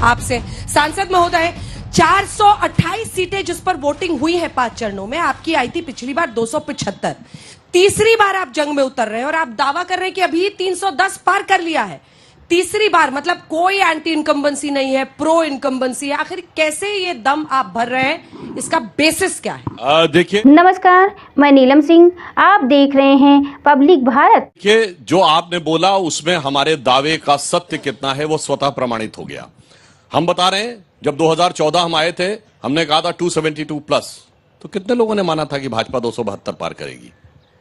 आपसे। सांसद महोदय, 428 सीटें जिस पर वोटिंग हुई है 5 चरणों में, आपकी आई थी पिछली बार 275। तीसरी बार आप जंग में उतर रहे हैं और आप दावा कर रहे हैं कि अभी 310 पार कर लिया है। तीसरी बार मतलब कोई एंटी इनकम्बेंसी नहीं है, प्रो इनकम्बेंसी है। आखिर कैसे ये दम आप भर रहे हैं, इसका बेसिस क्या है? देखिए, नमस्कार, मैं नीलम सिंह, आप देख रहे हैं पब्लिक भारत। देखिए, जो आपने बोला उसमें हमारे दावे का सत्य कितना है वो स्वतः प्रमाणित हो गया। हम बता रहे हैं, जब 2014 हम आए थे, हमने कहा था 272 प्लस, तो कितने लोगों ने माना था कि भाजपा 272 पार करेगी?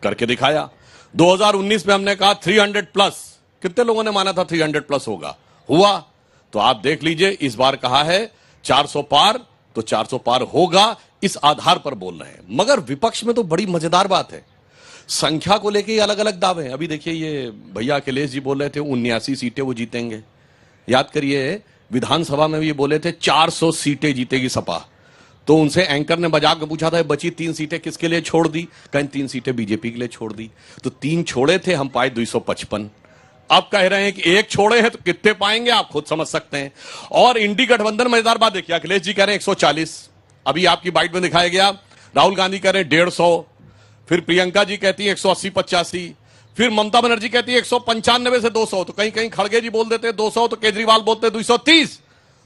करके दिखाया। 2019 में हमने कहा 300 प्लस, कितने लोगों ने माना था 300 प्लस होगा? हुआ। तो आप देख लीजिए, इस बार कहा है 400 पार, तो 400 पार होगा, इस आधार पर बोल रहे हैं। मगर विपक्ष में तो बड़ी मजेदार बात है, संख्या को लेके अलग अलग दावे हैं। अभी देखिए, ये भैया अखिलेश जी बोल रहे थे 79 सीटें वो जीतेंगे। याद करिए, विधानसभा में भी ये बोले थे 400 सीटें जीतेगी सपा। तो उनसे एंकर ने मजाक में पूछा था, बची 3 सीटें किसके लिए छोड़ दी? कहीं 3 सीटें बीजेपी के लिए छोड़ दी। तो 3 छोड़े थे, हम पाए 255। अब कह रहे हैं कि 1 छोड़े हैं, तो कितने पाएंगे आप खुद समझ सकते हैं। और इंडी गठबंधन, मजेदार बात देखिए, अखिलेश जी कह रहे हैं 140, अभी आपकी बाइट में दिखाया गया। राहुल गांधी कह रहे हैं 150, फिर प्रियंका जी कहती है 180-85, फिर ममता बनर्जी कहती है 195 से 200, तो कहीं कहीं खड़गे जी बोल देते हैं 200, तो केजरीवाल बोलते हैं 230।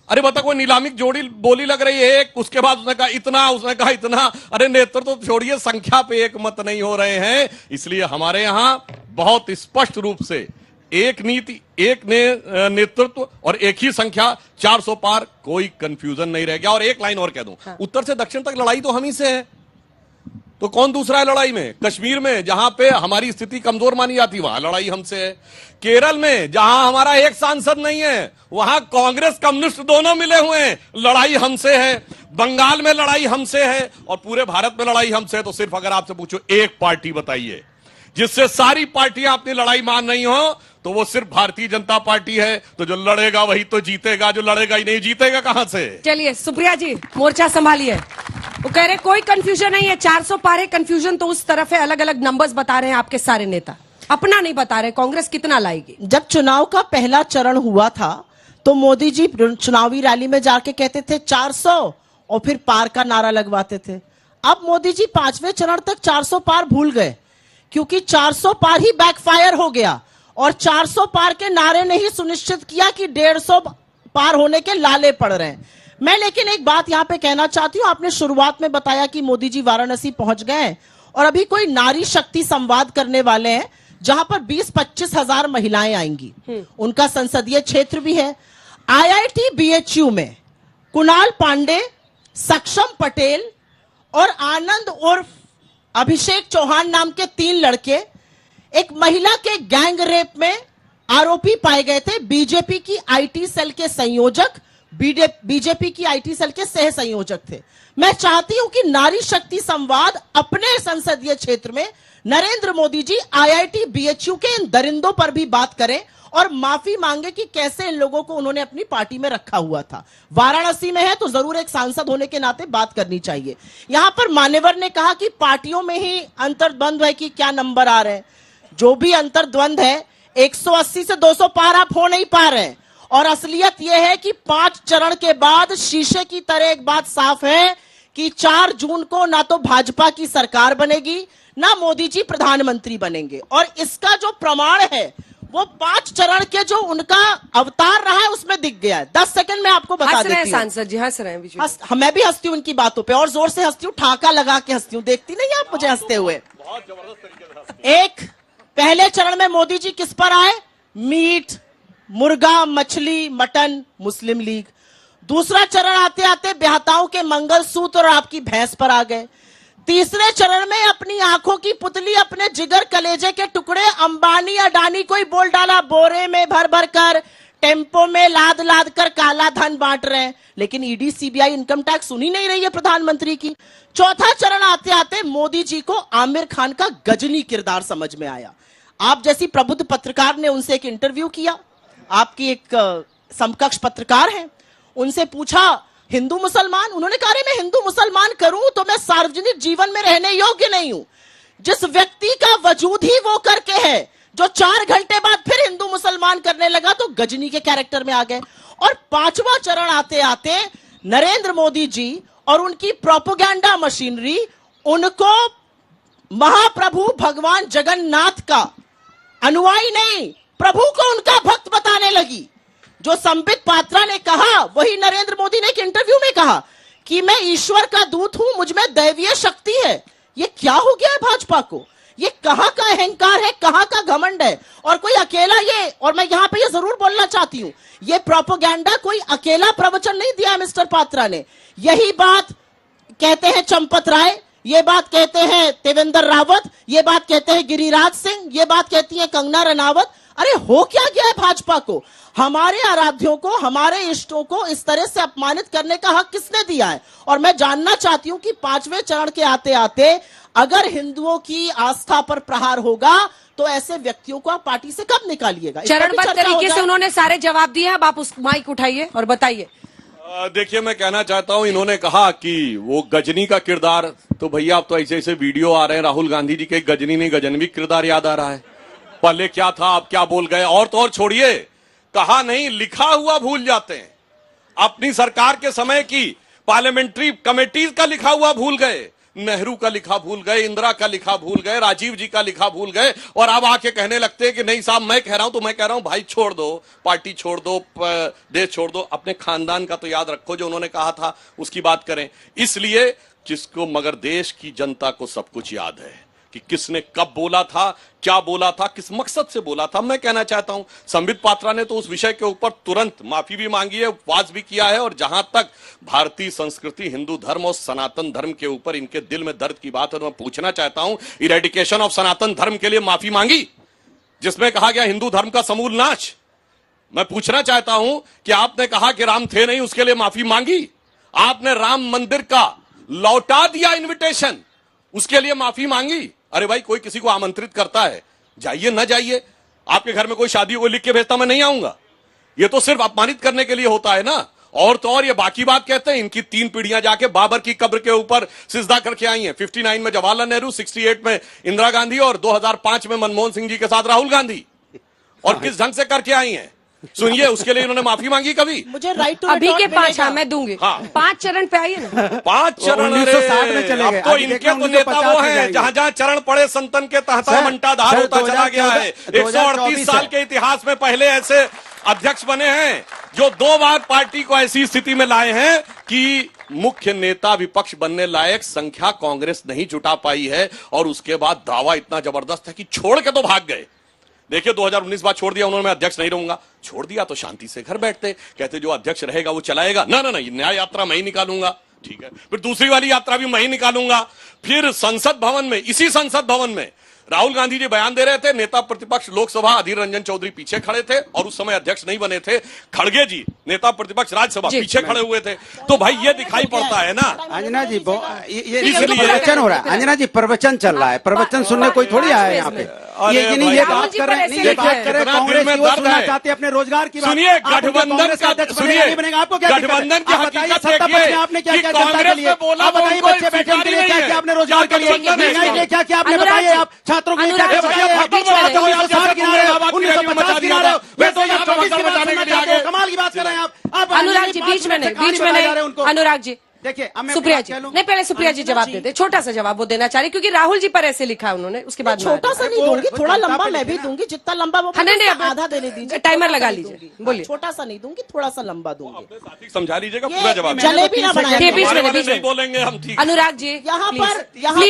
अरे बता, कोई नीलामिक जोड़ी बोली लग रही है एक, उसके बाद उसने कहा इतना, उसने कहा इतना। अरे नेतृत्व तो छोड़िए, संख्या पे एक मत नहीं हो रहे हैं। इसलिए हमारे यहां बहुत स्पष्ट रूप से एक नीति, एक नेतृत्व और एक ही संख्या, 400 पार, कोई कंफ्यूजन नहीं रह गया। और एक लाइन और कह दूं, उत्तर से दक्षिण तक लड़ाई तो हम ही से है, तो कौन दूसरा है लड़ाई में? कश्मीर में, जहां पे हमारी स्थिति कमजोर मानी जाती, वहां लड़ाई हमसे है। केरल में, जहां हमारा एक सांसद नहीं है, वहां कांग्रेस कम्युनिस्ट दोनों मिले हुए हैं, लड़ाई हमसे है। बंगाल में लड़ाई हमसे है और पूरे भारत में लड़ाई हमसे है। तो सिर्फ अगर आपसे पूछो एक पार्टी बताइए जिससे सारी पार्टियां अपनी लड़ाई मान रही हो, तो वो सिर्फ भारतीय जनता पार्टी है। तो जो लड़ेगा वही तो जीतेगा, जो लड़ेगा ही नहीं जीतेगा कहां से? चलिए सुप्रिया जी, मोर्चा संभालिए। वो कह रहे कोई कंफ्यूजन नहीं है, 400 पार है। कंफ्यूजन तो उस तरफ है, अलग अलग नंबर्स बता रहे हैं आपके सारे नेता, अपना नहीं बता रहे कांग्रेस कितना लाएगी। जब चुनाव का पहला चरण हुआ था तो मोदी जी चुनावी रैली में जाके कहते थे 400 और फिर पार का नारा लगवाते थे। अब मोदी जी 5वें चरण तक 400 पार भूल गए, क्योंकि 400 पार ही बैकफायर हो गया और 400 पार के नारे ने ही सुनिश्चित किया कि 150 पार होने के लाले पड़ रहे हैं। मैं लेकिन एक बात यहां पे कहना चाहती हूं, आपने शुरुआत में बताया कि मोदी जी वाराणसी पहुंच गए और अभी कोई नारी शक्ति संवाद करने वाले हैं जहां पर 20-25 हजार महिलाएं आएंगी। उनका संसदीय क्षेत्र भी है। IIT BHU में कुणाल पांडे, सक्षम पटेल और आनंद उर्फ अभिषेक चौहान नाम के 3 लड़के एक महिला के गैंग रेप में आरोपी पाए गए थे। बीजेपी की IT सेल के संयोजक, बीजेपी की IT सेल के सह संयोजक थे। मैं चाहती हूं कि नारी शक्ति संवाद अपने संसदीय क्षेत्र में नरेंद्र मोदी जी IIT BHU के इन दरिंदों पर भी बात करें और माफी मांगे कि कैसे इन लोगों को उन्होंने अपनी पार्टी में रखा हुआ था। वाराणसी में है तो जरूर एक सांसद होने के नाते बात करनी चाहिए। यहां पर मान्यवर ने कहा कि पार्टियों में ही अंतर्द्वंद है कि क्या नंबर आ रहे हैं। जो भी अंतर्द्वंद है, 180 से 200 पार आप हो नहीं पा रहे हैं। और असलियत यह है कि 5 चरण के बाद शीशे की तरह एक बात साफ है कि 4 जून को ना तो भाजपा की सरकार बनेगी, ना मोदी जी प्रधानमंत्री बनेंगे। और इसका जो प्रमाण है वो 5 चरण के जो उनका अवतार रहा है उसमें दिख गया है। 10 सेकंड में आपको बता देती हूँ। सांसद जी हंस रहे हैं, मैं भी हंसती हूँ उनकी बातों पे, और जोर से हंसती हूँ, ठाका लगा के हंसती हूँ। देखती नहीं आप मुझे हंसते हुए? एक पहले चरण में मोदी जी किस पर आए? मीट, मुर्गा, मछली, मटन, मुस्लिम लीग। दूसरा चरण आते आते ब्याहताओं के मंगलसूत्र और आपकी भैंस पर आ गए। तीसरे चरण में अपनी आंखों की पुतली, अपने जिगर कलेजे के टुकड़े अंबानी अडानी को ही बोल डाला, बोरे में भर भर कर, टेम्पो में लाद लाद कर काला धन बांट रहे हैं। लेकिन ईडी सीबीआई इनकम टैक्स सुन ही नहीं रही है प्रधानमंत्री की। चौथा चरण आते आते मोदी जी को आमिर खान का गजनी किरदार समझ में आया। आप जैसी प्रबुद्ध पत्रकार ने उनसे एक इंटरव्यू किया, आपकी एक समकक्ष पत्रकार हैं, उनसे पूछा हिंदू मुसलमान, उन्होंने कहा मैं हिंदू मुसलमान करूं तो मैं सार्वजनिक जीवन में रहने योग्य नहीं हूं। जिस व्यक्ति का वजूद ही वो करके है जो 4 घंटे बाद फिर हिंदू मुसलमान मुसलमान करने लगा तो गजनी के कैरेक्टर में आ गए। और पांचवा चरण आते आते नरेंद्र मोदी जी और उनकी प्रोपेगेंडा मशीनरी उनको महाप्रभु भगवान जगन्नाथ का अनुयायी नहीं, प्रभु को उनका भक्त बताने लगी। जो संबित पात्रा ने कहा वही नरेंद्र मोदी ने एक इंटरव्यू में कहा कि मैं ईश्वर का दूत हूं, मुझ में दैवीय शक्ति है। ये क्या हो गया है भाजपा को? ये कहां का अहंकार है, कहां का घमंड है? और कोई अकेला ये, और मैं यहां पे ये जरूर बोलना चाहती हूं, ये प्रोपेगेंडा कोई अकेला प्रवचन नहीं दिया मिस्टर पात्रा ने। यही बात कहते हैं चंपत राय, ये बात कहते हैं देवेंद्र रावत, ये बात कहते हैं गिरिराज सिंह, ये बात कहती है कंगना रनावत। अरे हो क्या गया है भाजपा को? हमारे आराध्यों को, हमारे इष्टों को इस तरह से अपमानित करने का हक किसने दिया है? और मैं जानना चाहती हूं कि पांचवें चरण के आते आते अगर हिंदुओं की आस्था पर प्रहार होगा तो ऐसे व्यक्तियों को आप पार्टी से कब निकालिएगा? चरणबद्ध तरीके से उन्होंने सारे जवाब दिए। अब आप उस माइक उठाइए और बताइए। देखिए, मैं कहना चाहता हूं, इन्होंने कहा कि वो गजनी का किरदार, तो भैया अब तो ऐसे ऐसे वीडियो आ रहे हैं राहुल गांधी जी के, गजनी नहीं गजनवी किरदार याद आ रहा है। पहले क्या था, अब क्या बोल गए? और तो और छोड़िए, कहा नहीं लिखा हुआ भूल जाते हैं। अपनी सरकार के समय की पार्लियामेंट्री कमेटीज का लिखा हुआ भूल गए, नेहरू का लिखा भूल गए, इंदिरा का लिखा भूल गए, राजीव जी का लिखा भूल गए, और अब आके कहने लगते हैं कि नहीं साहब मैं कह रहा हूं। तो मैं कह रहा हूं भाई छोड़ दो, पार्टी छोड़ दो, देश छोड़ दो, अपने खानदान का तो याद रखो। जो उन्होंने कहा था उसकी बात करें। इसलिए जिसको, मगर देश की जनता को सब कुछ याद है कि किसने कब बोला था, क्या बोला था, किस मकसद से बोला था। मैं कहना चाहता हूं, संबित पात्रा ने तो उस विषय के ऊपर तुरंत माफी भी मांगी है, उपवास भी किया है। और जहां तक भारतीय संस्कृति, हिंदू धर्म और सनातन धर्म के ऊपर इनके दिल में दर्द की बात है, तो मैं पूछना चाहता हूं, इरेडिकेशन ऑफ सनातन धर्म के लिए माफी मांगी जिसमें कहा गया हिंदू धर्म का समूल नाश? मैं पूछना चाहता हूं कि आपने कहा कि राम थे नहीं, उसके लिए माफी मांगी? आपने राम मंदिर का लौटा दिया इन्विटेशन, उसके लिए माफी मांगी? अरे भाई, कोई किसी को आमंत्रित करता है, जाइए ना जाइए, आपके घर में कोई शादी को लिख के भेजता मैं नहीं आऊंगा, ये तो सिर्फ अपमानित करने के लिए होता है ना। और तो और ये बाकी बात कहते हैं, इनकी 3 पीढ़ियां जाके बाबर की कब्र के ऊपर सिजदा करके आई हैं। 59 में जवाहरलाल नेहरू, 68 में इंदिरा गांधी और 2005 में मनमोहन सिंह जी के साथ राहुल गांधी। और किस ढंग से करके आई हैं सुनिए, उसके लिए इन्होंने माफी मांगी कभी? मुझे राइट टू अभी के 5, हाँ मैं दूंगी। हाँ। 5 चरण पे आइए ना। 5 चरण, 1960 में चले गए। अब तो इनके तो नेता वो हैं जहां जहां चरण पड़े संतन के तहता मंटाधार होता चला गया है। 138 साल के इतिहास में पहले ऐसे अध्यक्ष बने हैं जो 2 बार पार्टी को ऐसी स्थिति में लाए हैं कि मुख्य नेता विपक्ष बनने लायक संख्या कांग्रेस नहीं जुटा पाई है। और उसके बाद दावा इतना जबरदस्त है कि छोड़ के तो भाग गए। देखिए 2019 बाद छोड़ दिया उन्होंने, मैं अध्यक्ष नहीं रहूंगा। छोड़ दिया तो शांति से घर बैठते, कहते जो अध्यक्ष रहेगा वो चलाएगा। ना ना ना, न्याय यात्रा मैं ही निकालूंगा, ठीक है। फिर दूसरी वाली यात्रा भी मैं ही निकालूंगा। फिर संसद भवन में, इसी संसद भवन में राहुल गांधी जी बयान दे रहे थे, नेता प्रतिपक्ष लोकसभा अधीर रंजन चौधरी पीछे खड़े थे और उस समय अध्यक्ष नहीं बने थे। खड़गे जी नेता प्रतिपक्ष राज्यसभा पीछे खड़े हुए थे। तो भाई ये दिखाई पड़ता है ना। अंजना जी, ये प्रवचन हो रहा है। अंजना जी, प्रवचन चल रहा है, प्रवचन सुनने कोई थोड़ी आया है यहाँ पे। ये बात कर रहे हैं, ये बात कर रहे हैं, कांग्रेस की वो सुनना चाहते हैं अपने रोजगार की बात। सुनिए, गठबंधन का सुनिए, आपको क्या गठबंधन की हकीकत सत्ता पक्ष में आपने क्या क्या जनता के लिए, आप बताइए, बच्चे बैठे उनके लिए क्या क्या आपने रोजगार के लिए, महंगाई के क्या क्या आपने बताइए, आप छात्रों के लिए क्या क्या बताइए। कमाल की बात कर रहे हैं आप। अनुराग जी बीच में नहीं, अनुराग जी देखिए, सुप्रिया जी नहीं, पहले सुप्रिया जी जवाब देते, छोटा सा जवाब वो देना चाह रही, क्योंकि राहुल जी पर ऐसे लिखा है उन्होंने। उसके बाद छोटा सा नहीं दूंगी, थोड़ा लंबा मैं भी दूंगी, जितना लंबा वो आधा देने दीजिए, टाइमर लगा लीजिए, बोलिए। छोटा सा नहीं दूंगी, थोड़ा सा लंबा दूंगी, समझा लीजिएगा पूरा जवाब। जलेबी ना बनाइए, बीच में बोलेंगे हम, ठीक। अनुराग जी यहाँ पर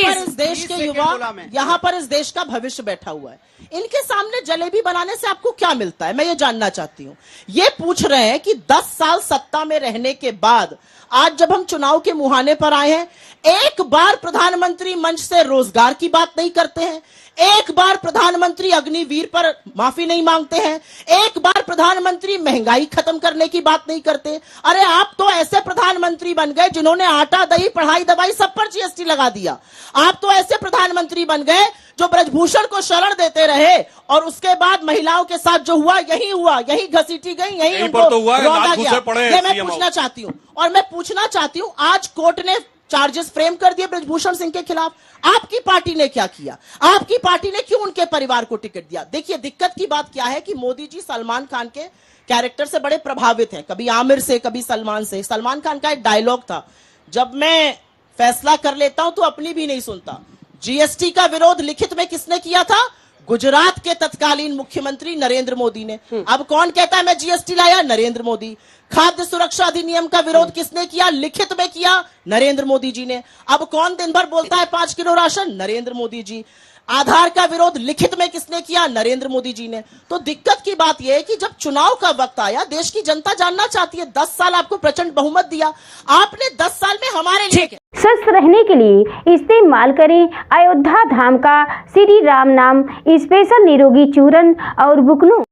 इस देश के युवा, यहाँ पर इस देश का भविष्य बैठा हुआ है, इनके सामने जलेबी बनाने से आपको क्या मिलता है, मैं ये जानना चाहती हूँ। ये पूछ रहे हैं कि 10 साल सत्ता में रहने के बाद आज जब हम चुनाव के मुहाने पर आए हैं, एक बार प्रधानमंत्री मंच से रोजगार की बात नहीं करते हैं, एक बार प्रधानमंत्री अग्निवीर पर माफी नहीं मांगते हैं, एक बार प्रधानमंत्री महंगाई खत्म करने की बात नहीं करते। अरे आप तो ऐसे प्रधानमंत्री बन गए जिन्होंने आटा, दही, पढ़ाई, दवाई सब पर जीएसटी लगा दिया। आप तो ऐसे प्रधानमंत्री बन गए जो ब्रजभूषण को शरण देते रहे और उसके बाद महिलाओं के साथ जो हुआ यही हुआ, यही घसीटी गई, यही उनको तो हुआ है, रोका गया। ये मैं पूछना चाहती हूँ। और मैं पूछना चाहती हूँ, आज कोर्ट ने चार्जेस फ्रेम कर दिए ब्रजभूषण सिंह के खिलाफ। आपकी पार्टी ने क्या किया? आपकी पार्टी ने क्यों उनके परिवार को टिकट दिया? देखिए दिक्कत की बात क्या है कि मोदी जी सलमान खान के कैरेक्टर से बड़े प्रभावित हैं, कभी आमिर से कभी सलमान से। सलमान खान का एक डायलॉग था, जब मैं फैसला कर लेता हूं तो अपनी भी नहीं सुनता। जीएसटी का विरोध लिखित में किसने किया था? गुजरात के तत्कालीन मुख्यमंत्री नरेंद्र मोदी ने। अब कौन कहता है मैं जीएसटी लाया? नरेंद्र मोदी। खाद्य सुरक्षा अधिनियम का विरोध किसने किया? लिखित में किया नरेंद्र मोदी जी ने। अब कौन दिन भर बोलता है 5 किलो राशन? नरेंद्र मोदी जी। आधार का विरोध लिखित में किसने किया? नरेंद्र मोदी जी ने। तो दिक्कत की बात यह है कि जब चुनाव का वक्त आया, देश की जनता जानना चाहती है। 10 साल आपको प्रचंड बहुमत दिया, आपने 10 साल में हमारे लिए स्वस्थ रहने के लिए इस्तेमाल करें अयोध्या धाम का श्री राम नाम स्पेशल निरोगी चूर्ण और बुकनू।